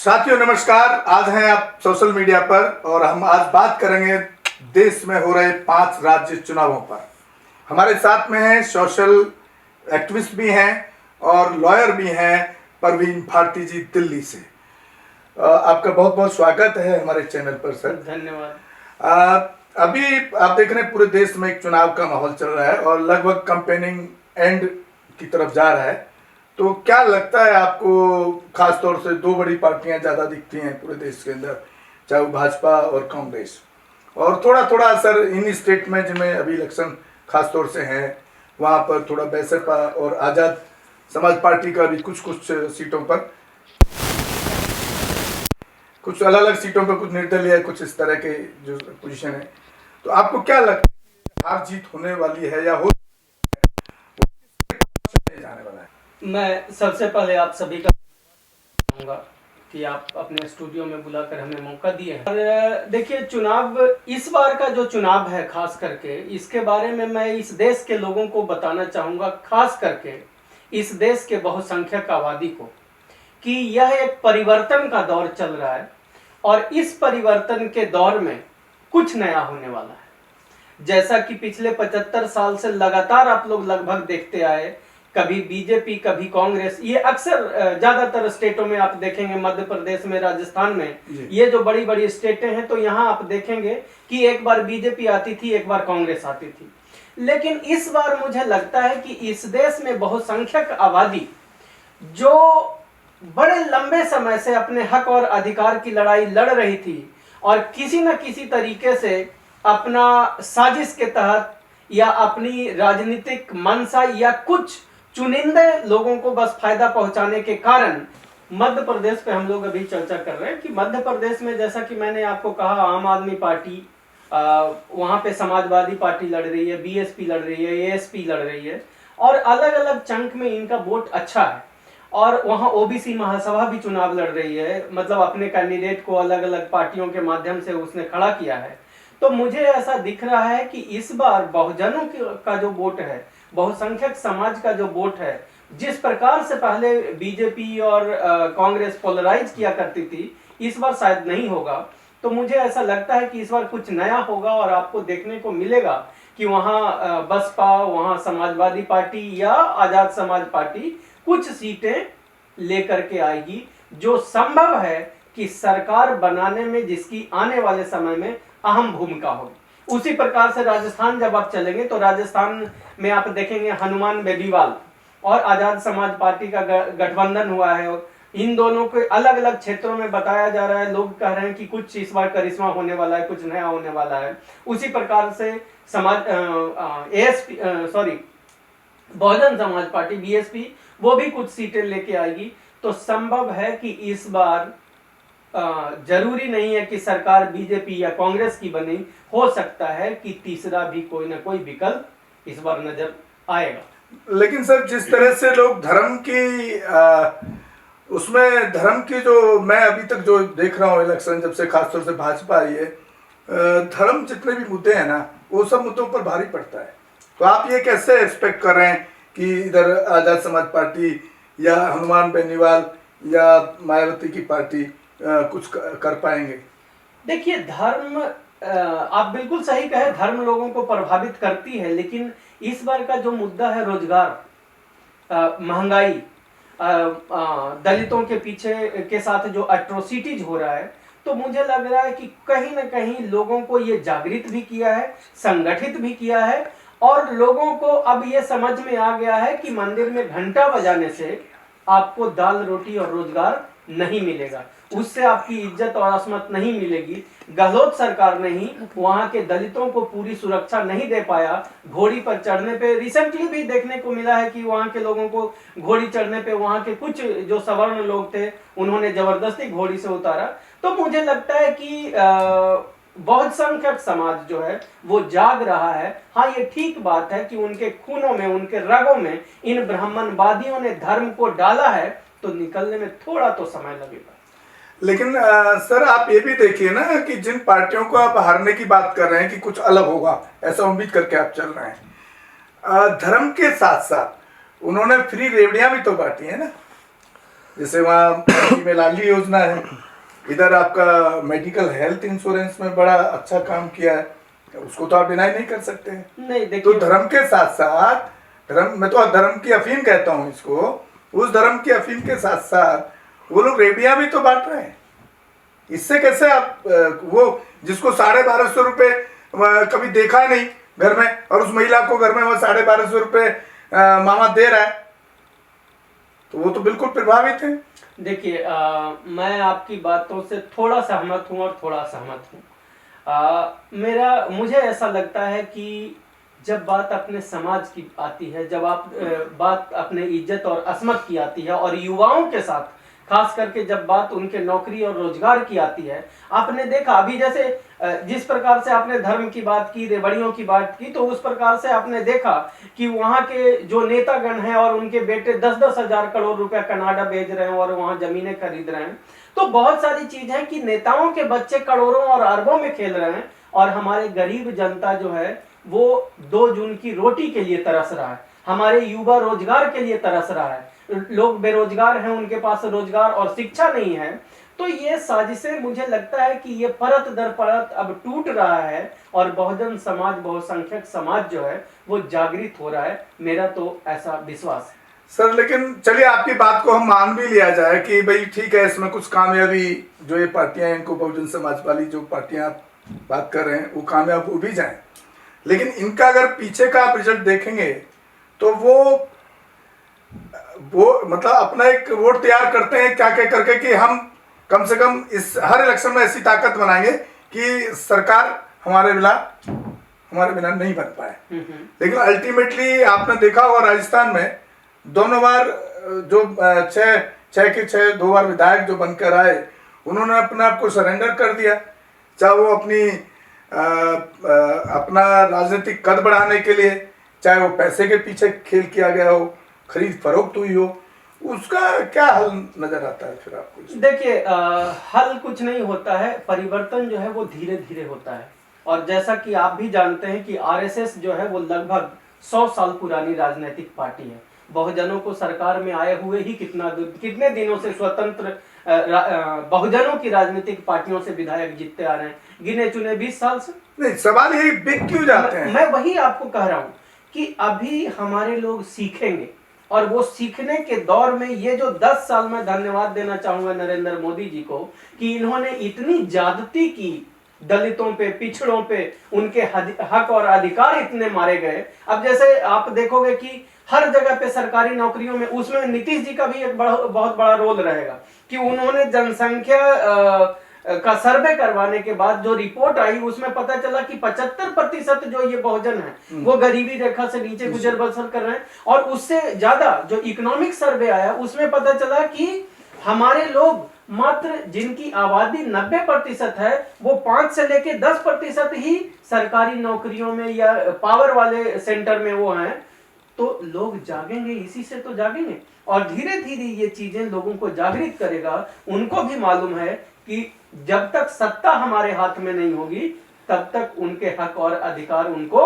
साथियों नमस्कार। आज हैं आप सोशल मीडिया पर और हम आज बात करेंगे देश में हो रहे 5 राज्य चुनावों पर। हमारे साथ में हैं सोशल एक्टिविस्ट भी हैं और लॉयर भी हैं परवीन भारती जी दिल्ली से। आपका बहुत बहुत स्वागत है हमारे चैनल पर सर। धन्यवाद। अभी आप देख रहे हैं पूरे देश में एक चुनाव का माहौल चल रहा है और लगभग कैंपेनिंग एंड की तरफ जा रहा है। तो क्या लगता है आपको, खासतौर से 2 बड़ी पार्टियां ज़्यादा दिखती हैं पूरे देश के अंदर, चाहे वो भाजपा और कांग्रेस, और थोड़ा थोड़ा असर इन स्टेट में जिनमें अभी इलेक्शन खासतौर से हैं वहाँ पर थोड़ा बैसपा और आज़ाद समाज पार्टी का भी कुछ सीटों पर, कुछ अलग अलग सीटों पर कुछ निर्दलीय है, कुछ इस तरह के जो पोजीशन है। तो आपको क्या लगता है हार जीत होने वाली है या हो जाने वाला है? मैं सबसे पहले आप सभी का चाहूँगा कि आप अपने स्टूडियो में बुलाकर हमें मौका दिए हैं। और देखिए, चुनाव, इस बार का जो चुनाव है खास करके, इसके बारे में मैं इस देश के लोगों को बताना चाहूँगा, खास करके इस देश के बहुसंख्यक आबादी को, कि यह एक परिवर्तन का दौर चल रहा है और इस परिवर्तन के दौर में कुछ नया होने वाला है। जैसा कि पिछले 75 साल से लगातार आप लोग लगभग देखते आए, कभी बीजेपी कभी कांग्रेस, ये अक्सर ज्यादातर स्टेटों में आप देखेंगे, मध्य प्रदेश में, राजस्थान में, ये जो बड़ी बड़ी स्टेटें हैं, तो यहाँ आप देखेंगे कि एक बार बीजेपी आती थी, एक बार कांग्रेस आती थी। लेकिन इस बार मुझे लगता है कि इस देश में बहुसंख्यक आबादी जो बड़े लंबे समय से अपने हक और अधिकार की लड़ाई लड़ रही थी और किसी न किसी तरीके से अपना साजिश के तहत या अपनी राजनीतिक मंशा या कुछ चुनिंदे लोगों को बस फायदा पहुंचाने के कारण मध्य प्रदेश पे हम लोग अभी चर्चा कर रहे हैं कि मध्य प्रदेश में, जैसा कि मैंने आपको कहा, आम आदमी पार्टी, वहां पे समाजवादी पार्टी लड़ रही है, बीएसपी लड़ रही है, एएसपी लड़ रही है और अलग अलग चंक में इनका वोट अच्छा है। और वहां ओबीसी महासभा भी चुनाव लड़ रही है, मतलब अपने कैंडिडेट को अलग अलग पार्टियों के माध्यम से उसने खड़ा किया है। तो मुझे ऐसा दिख रहा है कि इस बार बहुजनों का जो वोट है, बहुसंख्यक समाज का जो वोट है, जिस प्रकार से पहले बीजेपी और कांग्रेस पोलराइज किया करती थी, इस बार शायद नहीं होगा। तो मुझे ऐसा लगता है कि इस बार कुछ नया होगा और आपको देखने को मिलेगा कि वहां बसपा, वहां समाजवादी पार्टी या आजाद समाज पार्टी कुछ सीटें लेकर के आएगी, जो संभव है कि सरकार बनाने में जिसकी आने वाले समय में अहम भूमिका होगी। उसी प्रकार से राजस्थान जब आप चलेंगे तो राजस्थान में आप देखेंगे हनुमान बेनीवाल और आजाद समाज पार्टी का गठबंधन हुआ है। इन दोनों के अलग अलग क्षेत्रों में बताया जा रहा है, लोग कह रहे हैं कि कुछ इस बार करिश्मा होने वाला है, कुछ नया होने वाला है। उसी प्रकार से बहुजन समाज पार्टी बीएसपी, वो भी कुछ सीटें लेके आएगी। तो संभव है कि इस बार जरूरी नहीं है कि सरकार बीजेपी या कांग्रेस की बने, हो सकता है कि तीसरा भी कोई ना कोई विकल्प इस बार नजर आएगा। लेकिन सर, जिस तरह से लोग धर्म की उसमें धर्म की जो मैं अभी तक जो देख रहा हूँ इलेक्शन जब से खासतौर से भाजपा आई है, धर्म जितने भी मुद्दे हैं ना, वो सब मुद्दों पर भारी पड़ता है। तो आप ये कैसे एक्सपेक्ट कर रहे हैं कि इधर आजाद समाज पार्टी या हनुमान बेनीवाल या मायावती की पार्टी कुछ कर पाएंगे? देखिए, धर्म, आप बिल्कुल सही कहे, धर्म लोगों को प्रभावित करती है, लेकिन इस बार का जो मुद्दा है रोजगार, महंगाई, दलितों के पीछे के साथ जो एट्रोसिटीज हो रहा है, तो मुझे लग रहा है कि कहीं ना कहीं लोगों को ये जागृत भी किया है, संगठित भी किया है और लोगों को अब ये समझ में आ गया है कि मंदिर में घंटा बजाने से आपको दाल रोटी और रोजगार नहीं मिलेगा, उससे आपकी इज्जत और असमत नहीं मिलेगी। गहलोत सरकार ने ही वहां के दलितों को पूरी सुरक्षा नहीं दे पाया। घोड़ी पर चढ़ने पे रिसेंटली भी देखने को मिला है कि वहां के लोगों को घोड़ी चढ़ने पे वहां के कुछ जो सवर्ण लोग थे उन्होंने जबरदस्ती घोड़ी से उतारा। तो मुझे लगता है कि बहुसंख्यक समाज जो है वो जाग रहा है। हाँ, ये ठीक बात है कि उनके खूनों में, उनके रगों में इन ब्राह्मणवादियों ने धर्म को डाला है, तो निकलने में थोड़ा तो समय लगेगा। लेकिन सर, आप ये भी देखिए ना कि जिन पार्टियों को आप हारने की बात कर रहे हैं कि कुछ अलग होगा, ऐसा उम्मीद करके आप चल रहे हैं, धर्म के साथ साथ उन्होंने फ्री रेवड़ियां भी तो बांटी है ना। जैसे वहाँ में लाडली योजना है, इधर आपका मेडिकल हेल्थ इंश्योरेंस में बड़ा अच्छा काम किया है, उसको तो आप डिनाई नहीं कर सकते हैं। नहीं तो देखिए, धर्म के साथ साथ धर्म, मैं तो धर्म की अफीम कहता हूँ इसको, उस धर्म की अफीम के साथ साथ वो लोग रेडियां भी तो बांट रहे हैं। इससे कैसे आप वो जिसको 1250 रुपये कभी देखा नहीं घर में, और उस महिला को घर में वो 1250 रुपये मामा दे रहा है, तो वो तो बिल्कुल प्रभावित है। देखिए मैं आपकी बातों से थोड़ा सहमत हूँ और थोड़ा असहमत हूँ। मुझे ऐसा लगता है कि जब बात अपने समाज की आती है, जब आप बात अपने इज्जत और असमत की आती है, और युवाओं के साथ खास करके जब बात उनके नौकरी और रोजगार की आती है, आपने देखा अभी जैसे जिस प्रकार से आपने धर्म की बात की, रेवड़ियों की बात की, तो उस प्रकार से आपने देखा कि वहां के जो नेतागण हैं और उनके बेटे 10-10 हजार करोड़ रुपया कनाडा भेज रहे हैं और वहां जमीनें खरीद रहे हैं। तो बहुत सारी चीज है कि नेताओं के बच्चे करोड़ों और अरबों में खेल रहे हैं, और हमारे गरीब जनता जो है वो 2 जून की रोटी के लिए तरस रहा है, हमारे युवा रोजगार के लिए तरस रहा है, लोग बेरोजगार हैं, उनके पास रोजगार और शिक्षा नहीं है। तो ये साजिशें, मुझे लगता है कि ये परत दर परत अब टूट रहा है, और बहुजन समाज, बहुसंख्यक समाज जो है वो जागृत हो रहा है, मेरा तो ऐसा विश्वास है। सर लेकिन चलिए आपकी बात को हम मान भी लिया जाए कि भाई ठीक है, इसमें कुछ कामयाबी जो ये पार्टियां हैं, इनको बहुजन समाज वाली जो पार्टियां आप बात कर रहे हैं वो कामयाब हो भी जाएं, लेकिन इनका अगर पीछे का आप रिजल्ट देखेंगे तो वो मतलब अपना एक वोट तैयार करते हैं क्या क्या करके कि हम कम से कम इस हर इलेक्शन में ऐसी ताकत बनाएंगे कि सरकार हमारे बिना नहीं बन पाए। लेकिन अल्टीमेटली आपने देखा होगा राजस्थान में दोनों बार जो 2 बार विधायक जो बनकर आए, उन्होंने अपने आप को सरेंडर कर दिया, चाहे वो अपना राजनीतिक कद बढ़ाने के लिए, चाहे वो पैसे के पीछे खेल किया गया हो, खरीद फरोख्त हुई हो, उसका क्या हल नजर आता है फिर आपको? देखिए हल कुछ नहीं होता है, परिवर्तन जो है वो धीरे धीरे होता है, और जैसा कि आप भी जानते हैं कि आरएसएस जो है वो लगभग 100 साल पुरानी राजनीतिक पार्टी है। बहुजनों को सरकार में आए हुए ही कितने दिनों से स्वतंत्र बहुजनों की राजनीतिक पार्टियों से विधायक जीतते आ रहे हैं, गिने चुने 20 साल से। नहीं, सवाल यही बिक क्यों जाते हैं? मैं वही आपको कह रहा हूं कि अभी हमारे लोग सीखेंगे, और वो सीखने के दौर में ये जो 10 साल में, धन्यवाद देना चाहूंगा नरेंद्र मोदी जी को कि इन्होंने इतनी ज्यादती की दलितों पे, पिछड़ों पे, उनके हक और अधिकार इतने मारे गए। अब जैसे आप देखोगे कि हर जगह पे सरकारी नौकरियों में, उसमें नीतीश जी का भी एक बहुत बड़ा रोल रहेगा कि उन्होंने जनसंख्या का सर्वे करवाने के बाद जो रिपोर्ट आई उसमें पता चला कि 75% जो ये बहुजन है वो गरीबी रेखा से नीचे गुजर बसर कर रहे हैं, और उससे ज्यादा जो इकोनॉमिक सर्वे आया उसमें पता चला कि हमारे लोग मात्र जिनकी आबादी 90% है वो 5 से लेके 10% ही सरकारी नौकरियों में या पावर वाले सेंटर में वो हैं। तो लोग जागेंगे, इसी से तो जागेंगे, और धीरे धीरे ये चीजें लोगों को जागृत करेगा। उनको भी मालूम है कि जब तक सत्ता हमारे हाथ में नहीं होगी तब तक उनके हक और अधिकार उनको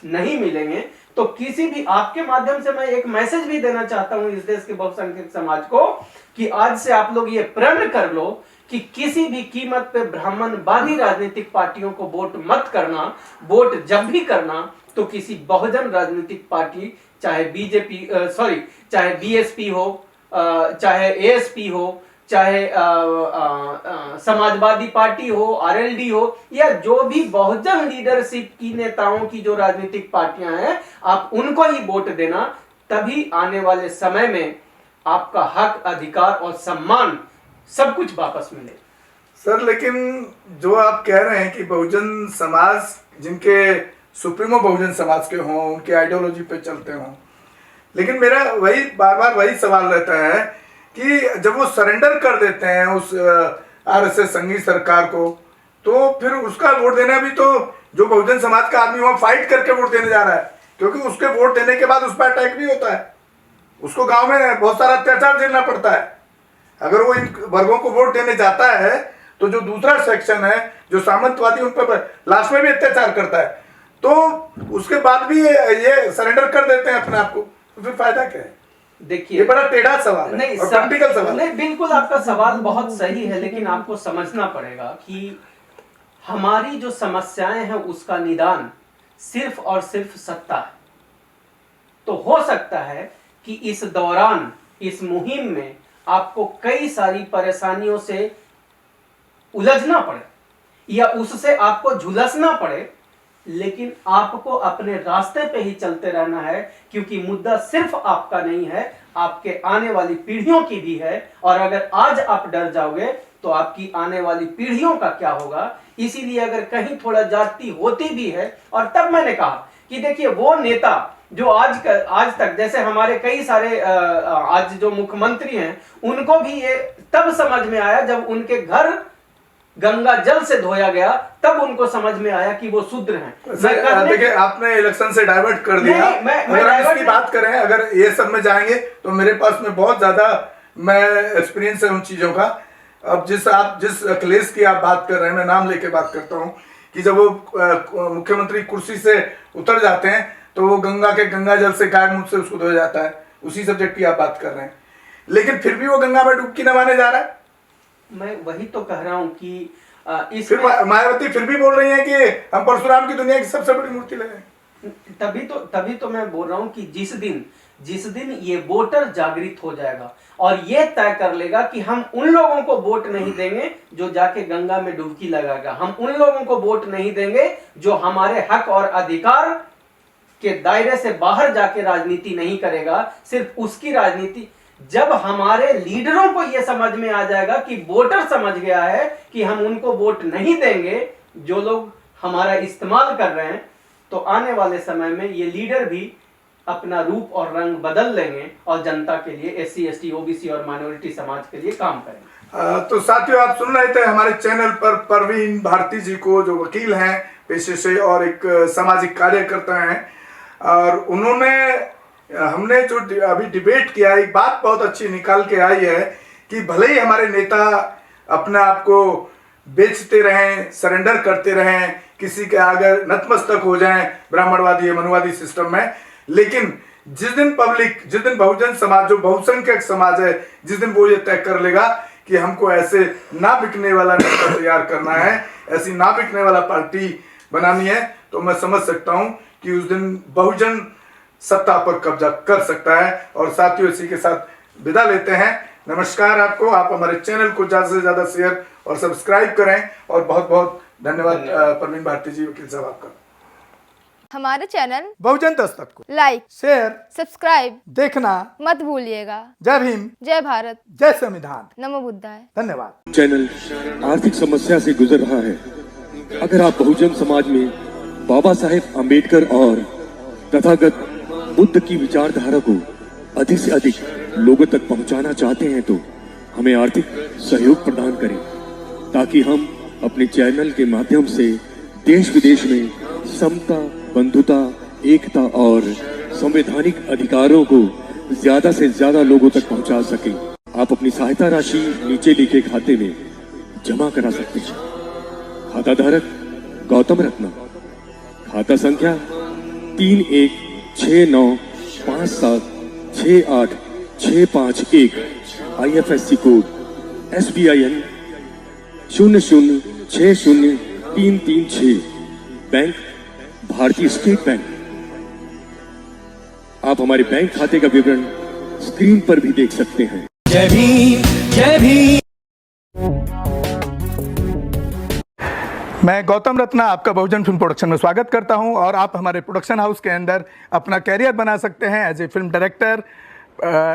नहीं मिलेंगे। तो किसी भी, आपके माध्यम से मैं एक मैसेज भी देना चाहता हूं इस देश के बहुसंख्यक समाज को कि आज से आप लोग ये प्रण कर लो कि किसी भी कीमत पे ब्राह्मणवादी राजनीतिक पार्टियों को वोट मत करना। वोट जब भी करना तो किसी बहुजन राजनीतिक पार्टी, चाहे बीजेपी चाहे बीएसपी हो, चाहे एएसपी हो, चाहे समाजवादी पार्टी हो, आरएलडी हो, या जो भी बहुजन लीडरशिप की नेताओं की जो राजनीतिक पार्टियां हैं, आप उनको ही वोट देना। तभी आने वाले समय में आपका हक, अधिकार और सम्मान सब कुछ वापस मिले। सर लेकिन जो आप कह रहे हैं कि बहुजन समाज, जिनके सुप्रीमो बहुजन समाज के हों, उनके आइडियोलॉजी पे चलते हों, लेकिन मेरा वही बार बार वही सवाल रहता है कि जब वो सरेंडर कर देते हैं उस आरएसएस संघी सरकार को, तो फिर उसका वोट देना भी, तो जो बहुजन समाज का आदमी वहां फाइट करके वोट देने जा रहा है, क्योंकि उसके वोट देने के बाद उस पर अटैक भी होता है, उसको गांव में बहुत सारा अत्याचार झेलना पड़ता है। अगर वो इन वर्गों को वोट देने जाता है तो जो दूसरा सेक्शन है, जो सामंतवादी, उन पर लास्ट में भी अत्याचार करता है, तो उसके बाद भी ये सरेंडर कर देते हैं अपने आप को, तो फिर फायदा क्या है? देखिए, ये बड़ा टेढ़ा सवाल है नहीं, और प्रैक्टिकल सवाल है। नहीं, बिल्कुल आपका सवाल बहुत सही है, लेकिन आपको समझना पड़ेगा कि हमारी जो समस्याएं हैं उसका निदान सिर्फ और सिर्फ सत्ता है। तो हो सकता है कि इस दौरान, इस मुहिम में आपको कई सारी परेशानियों से उलझना पड़े या उससे आपको झुलसना पड़े, लेकिन आपको अपने रास्ते पे ही चलते रहना है, क्योंकि मुद्दा सिर्फ आपका नहीं है, आपके आने वाली पीढ़ियों की भी है। और अगर आज आप डर जाओगे तो आपकी आने वाली पीढ़ियों का क्या होगा। इसीलिए अगर कहीं थोड़ा जाति होती भी है, और तब मैंने कहा कि देखिए, वो नेता जो आज तक, जैसे हमारे कई सारे आज जो मुख्यमंत्री हैं, उनको भी ये तब समझ में आया जब उनके घर गंगा जल से धोया गया, तब उनको समझ में आया कि वो शूद्र हैं। देखिए, आपने इलेक्शन से डाइवर्ट कर दिया। अगर हम इसकी बात करें, अगर ये सब में जाएंगे तो मेरे पास में बहुत ज्यादा एक्सपीरियंस है उन चीजों का। अब जिस अखिलेश की आप बात कर रहे हैं, मैं नाम लेके बात करता हूँ कि जब वो मुख्यमंत्री कुर्सी से उतर जाते हैं तो वो गंगा जल से गाय मुंह से उसको धोया जाता है। उसी सब्जेक्ट की आप बात कर रहे हैं, लेकिन फिर भी वो गंगा में डुबकी नवाने जा रहा है। मैं वही तो कह रहा हूं कि फिर मायावती फिर भी बोल रही है कि हम परशुराम की दुनिया की सबसे बड़ी मूर्ति लगाएं। तभी तो मैं बोल रहा हूं कि जिस दिन ये वोटर जागृत हो जाएगा और ये तय कर लेगा कि हम उन लोगों को वोट नहीं देंगे जो जाके गंगा में डुबकी लगाएगा, हम उन लोगों को वोट नहीं देंगे जो हमारे हक और अधिकार के दायरे से बाहर जाके राजनीति नहीं करेगा, सिर्फ उसकी राजनीति। जब हमारे लीडरों को यह समझ में आ जाएगा कि वोटर समझ गया है कि हम उनको वोट नहीं देंगे जो लोग हमारा इस्तेमाल कर रहे हैं, तो आने वाले समय में ये लीडर भी अपना रूप और रंग बदल लेंगे और जनता के लिए, SC, ST, OBC और माइनॉरिटी समाज के लिए काम करेंगे। तो साथियों, आप सुन रहे थे हमारे चैनल पर परवीन भारती जी को, जो वकील हैं पेशे से और एक सामाजिक कार्यकर्ता हैं, और उन्होंने, हमने जो अभी डिबेट किया, एक बात बहुत अच्छी निकाल के आई है कि भले ही हमारे नेता अपने आप को बेचते रहें, सरेंडर करते रहें, किसी के आगे नतमस्तक हो जाएं ब्राह्मणवादी या मनुवादी सिस्टम में, लेकिन जिस दिन बहुजन समाज, जो बहुसंख्यक समाज है, जिस दिन वो ये तय कर लेगा कि हमको ऐसे ना बिकने वाला नेता तैयार करना है, ऐसी ना बिकने वाला पार्टी बनानी है, तो मैं समझ सकता हूं कि उस दिन बहुजन सत्ता पर कब्जा कर सकता है। और साथियों, इसी के साथ विदा लेते हैं। नमस्कार आपको। आप हमारे चैनल को ज्यादा से ज्यादा शेयर और सब्सक्राइब करें, और बहुत बहुत धन्यवाद परवीन भारती जी, वकील साहब, आपका। हमारे चैनल बहुजन दस्तक को लाइक, शेयर, सब्सक्राइब देखना मत भूलिएगा। जय भीम, जय भारत, जय संविधान, नमो बुद्धाय। धन्यवाद। चैनल आर्थिक समस्या से गुजर रहा है। अगर आप बहुजन समाज में बाबा साहेब अम्बेडकर और तथागत बुद्ध की विचारधारा को अधिक से अधिक लोगों तक पहुंचाना चाहते हैं, तो हमें आर्थिक सहयोग प्रदान करें, ताकि हम अपने चैनल के माध्यम से देश विदेश में समता, बंधुता, एकता और संवैधानिक अधिकारों को ज्यादा से ज्यादा लोगों तक पहुंचा सकें। आप अपनी सहायता राशि नीचे लिखे खाते में जमा करा सकते हैं। खाता धारक गौतम रत्ना, खाता संख्या 316957686551, IFSC कोड SBIN 0060336, बैंक भारतीय स्टेट बैंक। आप हमारे बैंक खाते का विवरण स्क्रीन पर भी देख सकते हैं। जय भीम, जय भीम। मैं गौतम रत्ना आपका बहुजन फिल्म प्रोडक्शन में स्वागत करता हूं, और आप हमारे प्रोडक्शन हाउस के अंदर अपना कैरियर बना सकते हैं as a film director,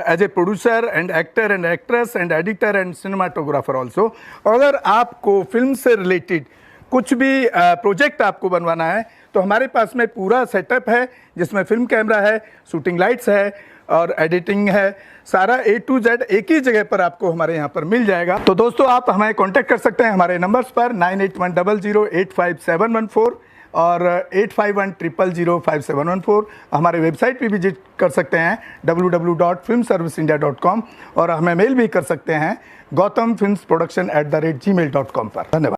as a producer and actor and actress and editor and cinematographer also. अगर आपको फिल्म से रिलेटेड कुछ भी प्रोजेक्ट आपको बनवाना है, तो हमारे पास में पूरा सेटअप है, जिसमें फिल्म कैमरा है, शूटिंग लाइट्स है और एडिटिंग है। सारा A to Z एक ही जगह पर आपको हमारे यहाँ पर मिल जाएगा। तो दोस्तों, आप हमें कांटेक्ट कर सकते हैं हमारे नंबर्स पर 9810085714 और 8510005714। हमारे वेबसाइट पे विजिट कर सकते हैं www.filmserviceindia.com, और हमें मेल भी कर सकते हैं gautamfilmsproduction@gmail.com पर। धन्यवाद।